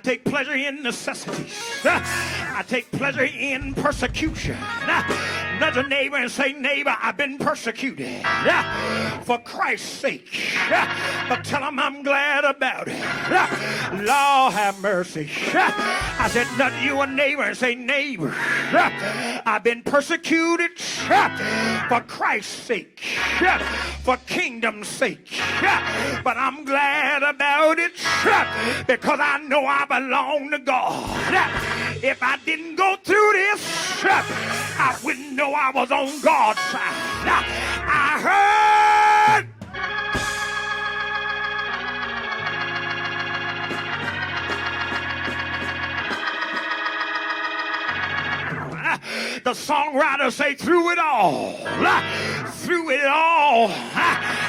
take pleasure in necessities. I take pleasure in persecution. Nudge a neighbor and say, neighbor, I've been persecuted for Christ's sake. But tell him I'm glad about it. Lord have mercy. I said, nudge you a neighbor and say, neighbor, I've been persecuted for Christ's sake, for kingdom's sake. But I'm glad about it because I know I belong to God. If I didn't go through this, I wouldn't know I was on God's side. I heard the songwriter say, through it all,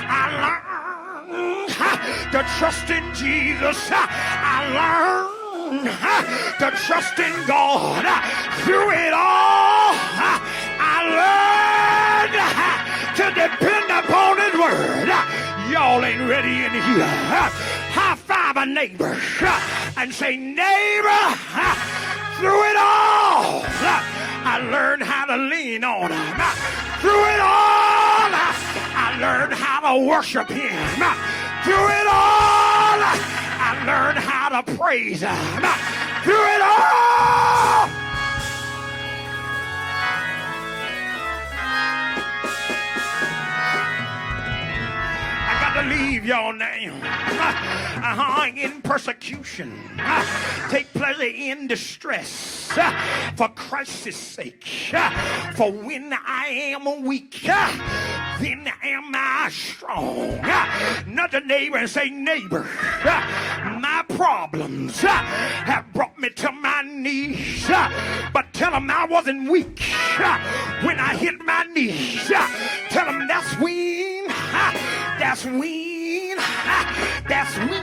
I learned to trust in Jesus. I learned to trust in God. Through it all, I learned to depend upon His word. Y'all ain't ready in here. High five a neighbor and say, neighbor, through it all, I learned how to lean on Him. Through it all, I learned how to worship Him. Through it all, I learned how to praise Him. Through it all. I got to leave y'all now. In persecution. Take pleasure in distress for Christ's sake. For when I am weak, then am I strong. Nudge a neighbor and say, neighbor, my problems have brought me to my knees. But tell them I wasn't weak when I hit my knees. Tell them that's when, that's when, that's when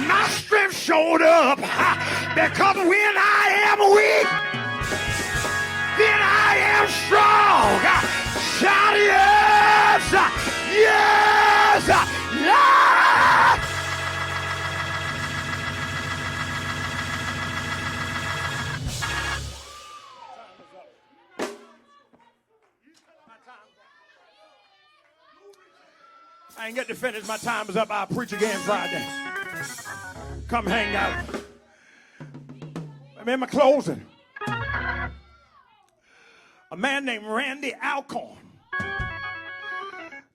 my strength showed up. Because when I am weak, then I am strong. Shout yes, yes, yes. I ain't get to finish. My time is up. I'll preach again Friday. Come hang out. I'm in my closing. A man named Randy Alcorn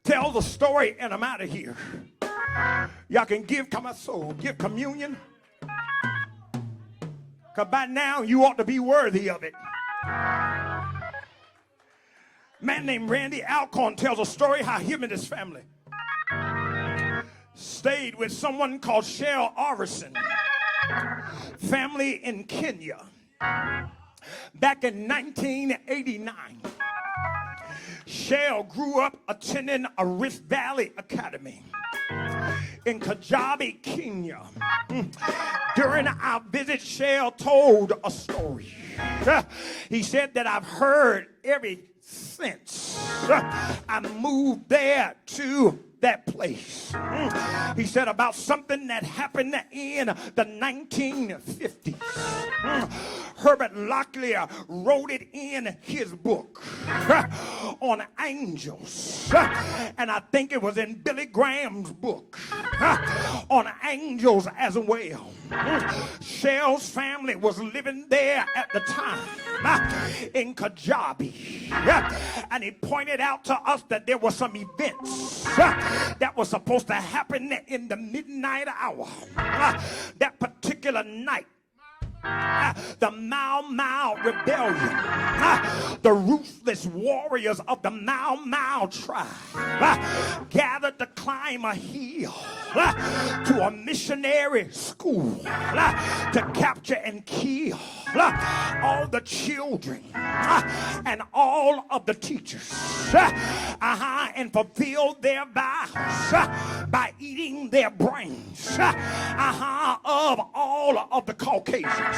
tells a story, and I'm out of here. Y'all can give my soul, give communion. Because by now you ought to be worthy of it. Man named Randy Alcorn tells a story how him and his family stayed with someone called Shell Arvison, family in Kenya. Back in 1989, Shell grew up attending a Rift Valley Academy in Kajabi, Kenya. During our visit, Shell told a story. He said that I've heard ever since I moved there to that place. He said about something that happened in the 1950s. Herbert Locklear wrote it in his book on angels. And I think it was in Billy Graham's book on angels as well. Shell's family was living there at the time in Kajabi. And he pointed out to us that there were some events that was supposed to happen in the midnight hour. That particular night, the Mau Mau rebellion, the ruthless warriors of the Mau Mau tribe gathered to climb a hill to a missionary school to capture and kill all the children and all of the teachers and fulfill their vows by eating their brains of all of the Caucasians.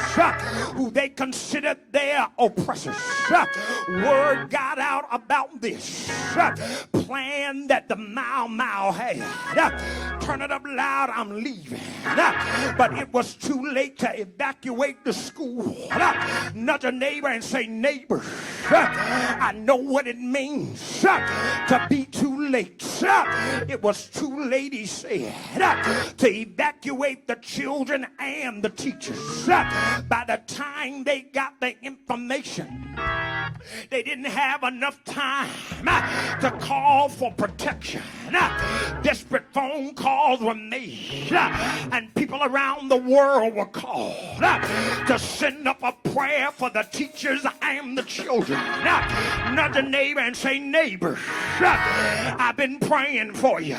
who they considered their oppressors. Word got out about this plan that the Mau Mau had. Turn it up loud, I'm leaving. But it was too late to evacuate the school. Nudge a neighbor and say, neighbor, I know what it means to be too late. It was too late, he said, to evacuate the children and the teachers. By the time they got the information, they didn't have enough time to call for protection. Desperate phone calls were made, and people around the world were called to send up a prayer for the teachers and the children. Nudge a neighbor and say, neighbor, I've been praying for you.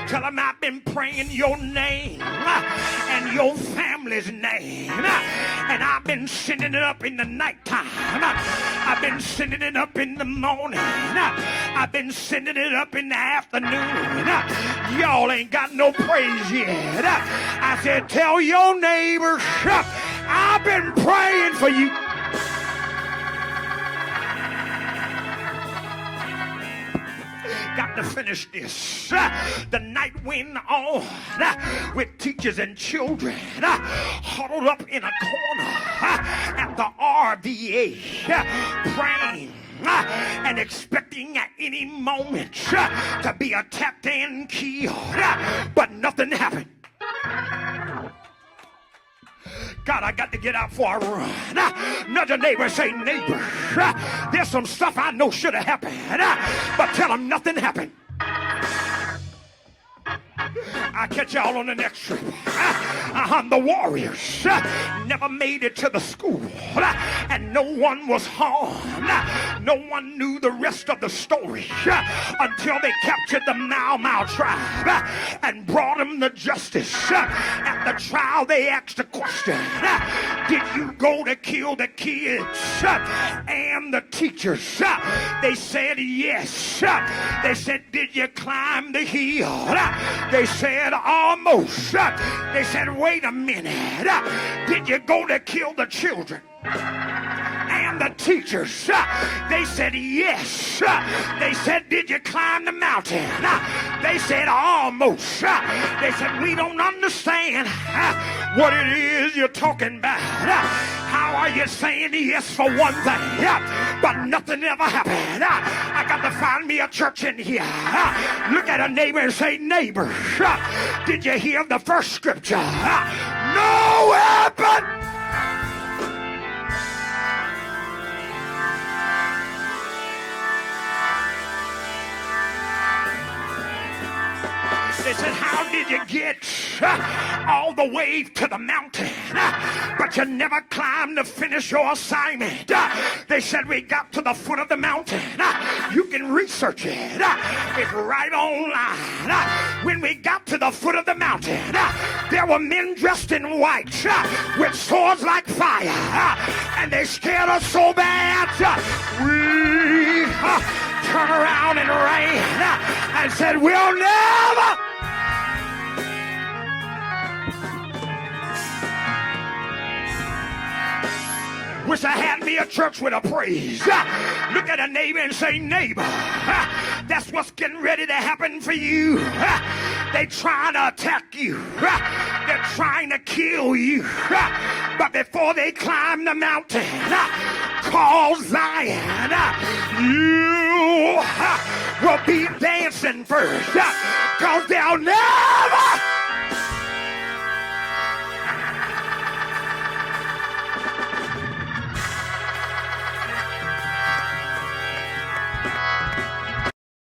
Tell them I've been praying your name and your family's name. And I've been sending it up in the nighttime. I've been sending it up in the morning. I've been sending it up in the afternoon. Y'all ain't got no praise yet. I said, tell your neighbors, I've been praying for you. Got to finish this. The night went on with teachers and children huddled up in a corner at the RVA praying and expecting at any moment to be attacked and killed. But nothing happened. God, I got to get out for a run. Nudge a neighbor, say, neighbor, there's some stuff I know should have happened, but tell them nothing happened. I'll catch y'all on the next trip. The Warriors never made it to the school, and no one was harmed. No one knew the rest of the story until they captured the Mau Mau tribe and brought them to justice. At the trial, they asked the question, did you go to kill the kids and the teachers? They said yes. They said, did you climb the hill? They said almost. They said, wait a minute. Did you go to kill the children and the teachers? They said yes. They said, did you climb the mountain? They said almost. They said, we don't understand what it is you're talking about. How are you saying yes for one thing, but nothing ever happened? I got to find me a church in here. Look at a neighbor and say, neighbor, did you hear the first scripture? No weapon. They said, how did you get all the way to the mountain, but you never climbed to finish your assignment? They said, we got to the foot of the mountain. You can research it. It's right online. When we got to the foot of the mountain, there were men dressed in white with swords like fire, and they scared us so bad. We turned around and ran and said, we'll never. Wish I had me a church with a praise. Look at a neighbor and say, neighbor, that's what's getting ready to happen for you. They trying to attack you. They're trying to kill you. But before they climb the mountain called Zion, you will be dancing first, because they'll never